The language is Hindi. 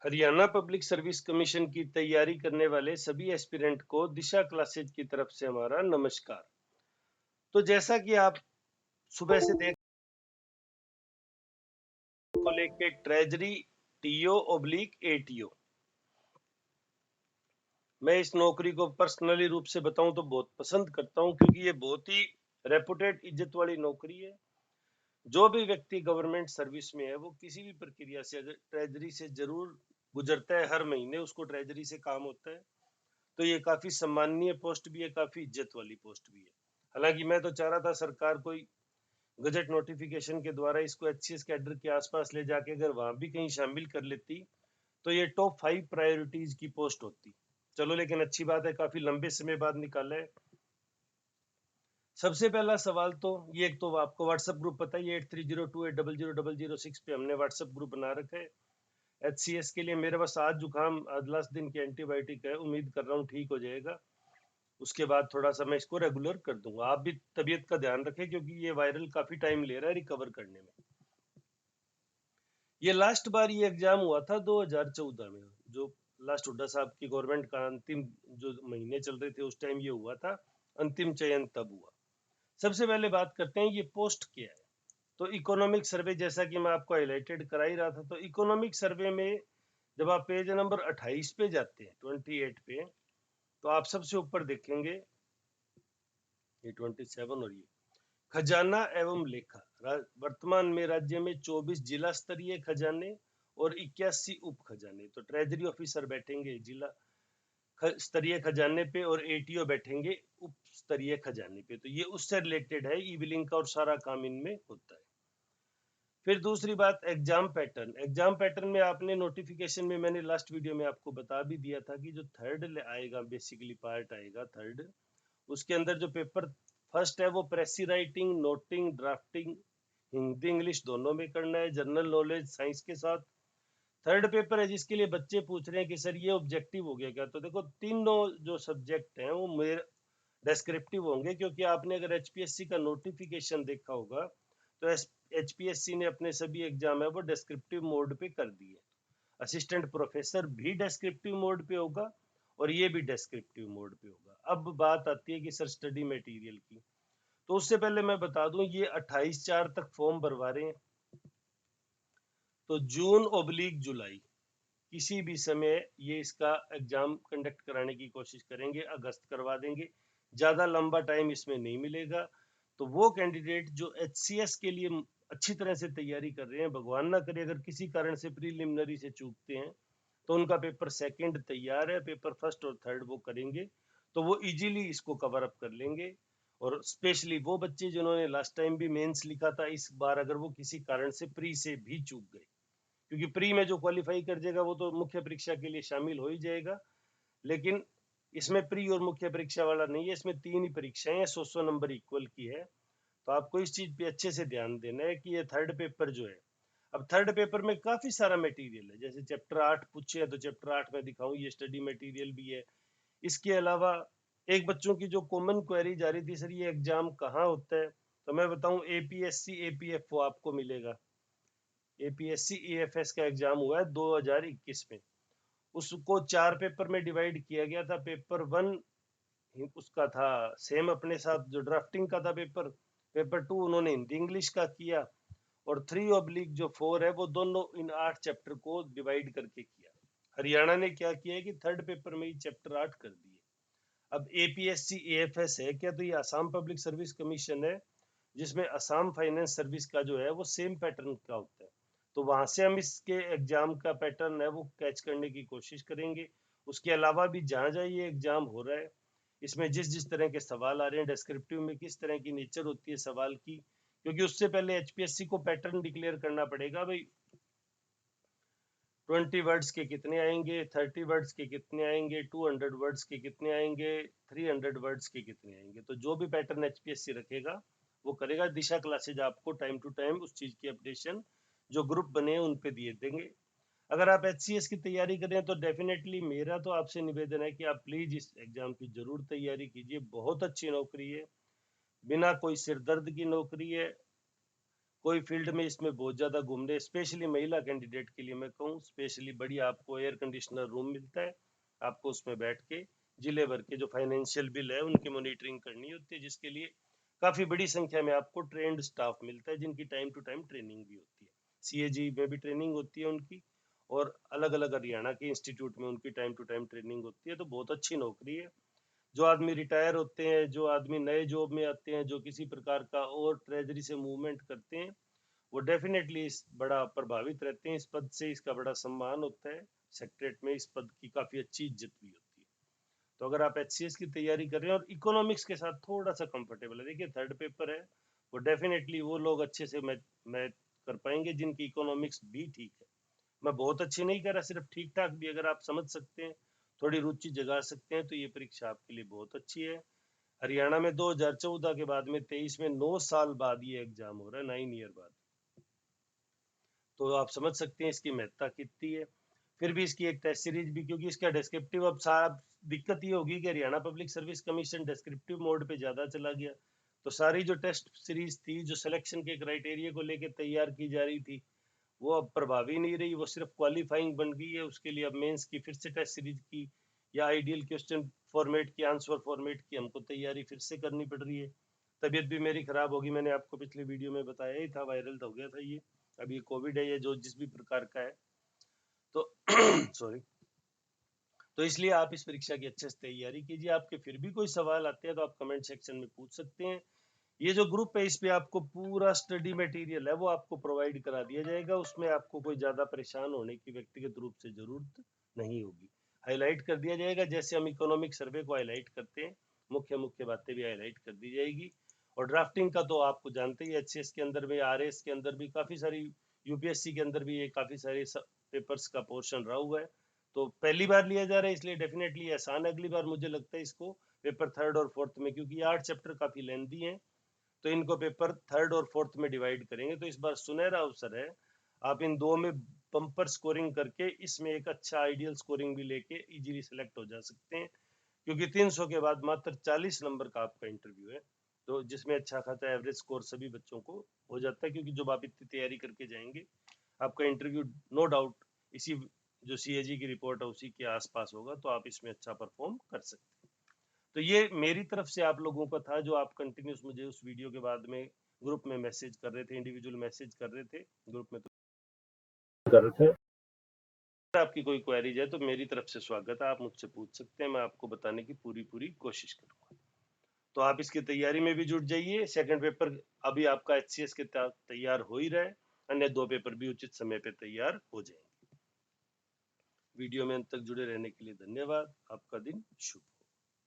हरियाणा पब्लिक सर्विस कमीशन की तैयारी करने वाले सभी एस्पिरेंट को दिशा क्लासेज की तरफ से हमारा नमस्कार। तो जैसा कि आप सुबह से देख को लेके ट्रेजरी टीओ ऑब्लिक एटीओ, मैं इस नौकरी को पर्सनली रूप से बताऊं तो बहुत पसंद करता हूं, क्योंकि ये बहुत ही रेपुटेड इज्जत वाली नौकरी है। जो भी व्यक्ति गवर्नमेंट सर्विस में है वो किसी भी प्रक्रिया से अगर ट्रेजरी से जरूर गुजरता है, हर महीने उसको ट्रेजरी से काम होता है। तो ये काफी सम्माननीय पोस्ट भी है, काफी इज्जत वाली पोस्ट भी है। हालांकि मैं तो चाह रहा था सरकार कोई गजट नोटिफिकेशन के द्वारा इसको एचसीएस कैडर के आसपास ले जाके अगर वहां भी कहीं शामिल कर लेती तो ये टॉप 5 प्रायोरिटीज की पोस्ट होती। चलो, लेकिन अच्छी बात है, काफी लंबे समय बाद निकाला है। सबसे पहला सवाल तो ये, एक तो आपको व्हाट्सएप ग्रुप पता ही है, 8302800006 पे हमने व्हाट्सएप ग्रुप बना रखा है एचसीएस के लिए। मेरे पास आज जुकाम, आज लास्ट दिन की एंटीबायोटिक है, उम्मीद कर रहा हूँ ठीक हो जाएगा। उसके बाद थोड़ा सा मैं इसको रेगुलर कर दूंगा। आप भी तबीयत का ध्यान रखें, क्योंकि ये वायरल काफी टाइम ले रहा है रिकवर करने में। ये लास्ट बार ये एग्जाम हुआ था 2014 में, जो लास्ट हुड्डा साहब की गवर्नमेंट का अंतिम जो महीने चल रहे थे उस टाइम ये हुआ था, अंतिम चयन तब हुआ। सबसे पहले बात करते हैं ये पोस्ट क्या है। तो इकोनॉमिक सर्वे, जैसा कि मैं आपको हाईलाइटेड करा ही रहा था, तो इकोनॉमिक सर्वे में जब आप पेज नंबर 28 पे जाते हैं, 28 पे, तो आप सबसे ऊपर देखेंगे ये 27 और ये खजाना एवं लेखा। वर्तमान में राज्य में 24 जिला स्तरीय खजाने और 81 उप खजाने, तो ट्रेजरी ऑफिसर बैठेंगे जिला स्तरीय खजाने पे और एटीओ बैठेंगे उप स्तरीय खजाने पे। तो ये उससे रिलेटेड है, ई बिलिंग का और सारा काम इनमें होता है। फिर दूसरी बात, एग्जाम पैटर्न। एग्जाम पैटर्न में आपने नोटिफिकेशन में, मैंने लास्ट वीडियो में आपको बता भी दिया था कि जो थर्ड आएगा, बेसिकली पार्ट आएगा थर्ड, उसके अंदर जो पेपर फर्स्ट है वो प्रेसी writing, noting, drafting, Hindi English दोनों में करना है, जनरल नॉलेज साइंस के साथ। थर्ड पेपर है जिसके लिए बच्चे पूछ रहे हैं कि सर ये ऑब्जेक्टिव हो गया क्या। तो देखो, तीनों जो सब्जेक्ट हैं वो मेरे डेस्क्रिप्टिव होंगे, क्योंकि आपने अगर एचपीएससी का नोटिफिकेशन देखा होगा तो एचपीएससी ने अपने सभी एग्जाम है वो डेस्क्रिप्टिव मोड पे कर दिए। असिस्टेंट प्रोफेसर भी डेस्क्रिप्टिव मोड पे होगा और ये भी डेस्क्रिप्टिव मोड पे होगा। अब बात आती है कि सर स्टडी मटेरियल की, तो उससे पहले मैं बता दूं ये 28/4 तक फॉर्म भरवा रहे हैं। तो जून ऑब्लिक जुलाई किसी भी समय ये इसका एग्जाम कंडक्ट कराने की कोशिश करेंगे, अगस्त करवा देंगे, ज्यादा लंबा टाइम इसमें नहीं मिलेगा। तो वो कैंडिडेट जो एचसीएस के लिए अच्छी तरह से तैयारी कर रहे हैं, भगवान ना करे अगर किसी कारण से प्रीलिमिनरी से चूकते हैं, तो उनका पेपर सेकंड तैयार है, पेपर फर्स्ट और थर्ड वो करेंगे, तो वो इजीली इसको कवर अप कर लेंगे। और स्पेशली वो बच्चे जिन्होंने लास्ट टाइम भी मेंस लिखा था, इस बार अगर वो किसी कारण से प्री से भी चूक गए, क्योंकि प्री में जो क्वालिफाई कर जाएगा वो तो मुख्य परीक्षा के लिए शामिल हो ही जाएगा, लेकिन इसमें प्री और मुख्य परीक्षा वाला नहीं है, इसमें 3 ही परीक्षाएं हैं, 100 नंबर इक्वल की है। तो आपको इस चीज पे अच्छे से ध्यान देना है कि ये थर्ड पेपर जो है, अब थर्ड पेपर में काफी सारा मटेरियल है। जैसे चैप्टर 8 पूछे है तो चैप्टर 8 में दिखाऊं, ये स्टडी मटेरियल भी है। इसके अलावा एक बच्चों की जो कॉमन क्वेरी जा रही थी, सर ये एग्जाम कहाँ होता है, तो मैं बताऊं एपीएससी एपीएफओ आपको मिलेगा। एपीएससी एएफएस का एग्जाम हुआ है 2021 में, उसको 4 पेपर में डिवाइड किया गया था। पेपर 1 उसका था सेम अपने साथ जो ड्राफ्टिंग का था पेपर, पेपर 2 उन्होंने हिंदी इंग्लिश का किया, और 3/4 है वो दोनों इन 8 चैप्टर को डिवाइड करके किया। हरियाणा ने क्या किया है कि थर्ड पेपर में ही चैप्टर 8 कर दिए। अब एपीएससी एएफएस है क्या, तो ये आसाम पब्लिक सर्विस कमीशन है, जिसमें असम फाइनेंस सर्विस का जो है वो सेम पैटर्न का होता है। तो वहां से हम इसके एग्जाम का पैटर्न है वो कैच करने की कोशिश करेंगे। उसके अलावा भी जहां जहां ये एग्जाम हो रहा है, इसमें जिस जिस तरह के सवाल आ रहे हैं, डिस्क्रिप्टिव में किस तरह की नेचर होती है सवाल की, क्योंकि उससे पहले एचपीएससी को पैटर्न डिक्लेयर करना पड़ेगा भाई, 20 वर्ड्स के कितने आएंगे, 30 वर्ड्स के कितने आएंगे, 200 वर्ड्स के कितने आएंगे, 300 वर्ड्स के कितने आएंगे। तो जो भी पैटर्न एचपीएससी रखेगा वो करेगा। दिशा क्लासेज आपको टाइम टू टाइम उस चीज की अपडेशन जो ग्रुप बने हैं उन पे दिए देंगे। अगर आप एचसीएस की तैयारी कर रहे हैं तो डेफिनेटली मेरा तो आपसे निवेदन है कि आप प्लीज इस एग्जाम की जरूर तैयारी कीजिए। बहुत अच्छी नौकरी है, बिना कोई सिरदर्द की नौकरी है, कोई फील्ड में इसमें बहुत ज्यादा घूमने, स्पेशली महिला कैंडिडेट के लिए मैं कहूँ, स्पेशली बढ़िया आपको एयर कंडीशनर रूम मिलता है, आपको उसमें बैठ के जिले भर के जो फाइनेंशियल बिल है उनकी मॉनिटरिंग करनी होती है, जिसके लिए काफी बड़ी संख्या में आपको ट्रेंड स्टाफ मिलता है, जिनकी टाइम टू टाइम ट्रेनिंग भी होती है। सीएजी में भी ट्रेनिंग होती है उनकी, और अलग अलग हरियाणा के इंस्टीट्यूट में उनकी टाइम टू टाइम ट्रेनिंग होती है। तो बहुत अच्छी नौकरी है। जो आदमी रिटायर होते हैं, जो आदमी नए जॉब में आते हैं, जो किसी प्रकार का और ट्रेजरी से मूवमेंट करते हैं, वो डेफिनेटली इस बड़ा प्रभावित रहते हैं। इस पद से इसका बड़ा सम्मान होता है। सेक्रेटरीट में इस पद की काफी अच्छी इज्जत भी होती है। तो अगर आप एचसीएस की तैयारी कर रहे हैं और इकोनॉमिक्स के साथ थोड़ा सा कंफर्टेबल है, देखिए थर्ड पेपर है, वो डेफिनेटली वो लोग अच्छे से मैच कर पाएंगे जिनकी इकोनॉमिक्स भी ठीक है। मैं बहुत अच्छी नहीं कर रहा, सिर्फ ठीक ठाक भी अगर आप समझ सकते हैं, थोड़ी रुचि जगा सकते हैं, तो ये परीक्षा आपके लिए बहुत अच्छी है। हरियाणा में 2014 के बाद में 23 में 9 साल बाद ये एग्जाम हो रहा है, 9 ईयर बाद। तो आप समझ सकते हैं इसकी महत्ता कितनी है। फिर भी इसकी एक टेस्ट सीरीज भी, क्योंकि इसका डिस्क्रिप्टिव अब साहब दिक्कत ये होगी कि Haryana public service commission descriptive mode पे ज्यादा चला गया। तो सारी जो टेस्ट सीरीज थी, जो सिलेक्शन के क्राइटेरिया को लेकर तैयार की जा रही थी, वो अब प्रभावी नहीं रही, वो सिर्फ क्वालिफाइंग बन गई है। उसके लिए अब मेंस की फिर से टेस्ट सीरीज की या आइडियल क्वेश्चन फॉर्मेट की, आंसर फॉर्मेट की हमको तैयारी फिर से करनी पड़ रही है। तबीयत भी मेरी खराब होगी, मैंने आपको पिछले वीडियो में बताया ही था, वायरल हो गया था ये। अब ये कोविड है, ये जो जिस भी प्रकार का है, तो सॉरी। तो इसलिए आप इस परीक्षा की अच्छे से तैयारी कीजिए। आपके फिर भी कोई सवाल आते हैं तो आप कमेंट सेक्शन में पूछ सकते हैं। ये जो ग्रुप है, इस पे आपको पूरा स्टडी मटेरियल है वो आपको प्रोवाइड करा दिया जाएगा। उसमें आपको कोई ज्यादा परेशान होने की व्यक्तिगत रूप से जरूरत नहीं होगी। हाईलाइट कर दिया जाएगा, जैसे हम इकोनॉमिक सर्वे को हाईलाइट करते हैं, मुख्य मुख्य बातें भी हाईलाइट कर दी जाएगी। और ड्राफ्टिंग का तो आपको जानते ही, एचसीएस के अंदर भी, आरएस के अंदर भी काफी सारी, यूपीएससी के अंदर भी ये काफी सारे पेपर्स का पोर्शन रहा हुआ है। तो पहली बार लिया जा रहा है, इसलिए डेफिनेटली आसान है। अगली बार मुझे लगता है इसको पेपर थर्ड और फोर्थ में, क्योंकि ये 8 चैप्टर काफी लेंथी हैं, तो इनको पेपर थर्ड और फोर्थ में डिवाइड करेंगे। तो इस बार सुनहरा अवसर है, आप इन दो में बम्पर स्कोरिंग करके इसमें एक अच्छा आइडियल स्कोरिंग भी लेके इजीली सेलेक्ट हो जा सकते हैं। क्योंकि 300 के बाद मात्र 40 नंबर का आपका इंटरव्यू है, तो जिसमें अच्छा खासा एवरेज स्कोर सभी बच्चों को हो जाता है। क्योंकि जब आप इतनी तैयारी करके जाएंगे, आपका इंटरव्यू नो डाउट इसी जो सीएजी की रिपोर्ट है उसी के आसपास होगा, तो आप इसमें अच्छा परफॉर्म कर सकते हैं। तो ये मेरी तरफ से आप लोगों का था, जो आप कंटिन्यूस मुझे उस वीडियो के बाद में ग्रुप में मैसेज कर रहे थे, इंडिविजुअल मैसेज कर रहे थे ग्रुप में, तो कर रहे थे। अगर आपकी कोई क्वेरीज है तो मेरी तरफ से स्वागत है, आप मुझसे पूछ सकते हैं, मैं आपको बताने की पूरी पूरी कोशिश करूंगा। तो आप इसकी तैयारी में भी जुट जाइए। सेकंड पेपर अभी आपका एचसीएस के तैयार हो ही रहा है, अन्य 2 पेपर भी उचित समय पे तैयार हो जाएंगे। वीडियो में अंत तक जुड़े रहने के लिए धन्यवाद। आपका दिन शुभ।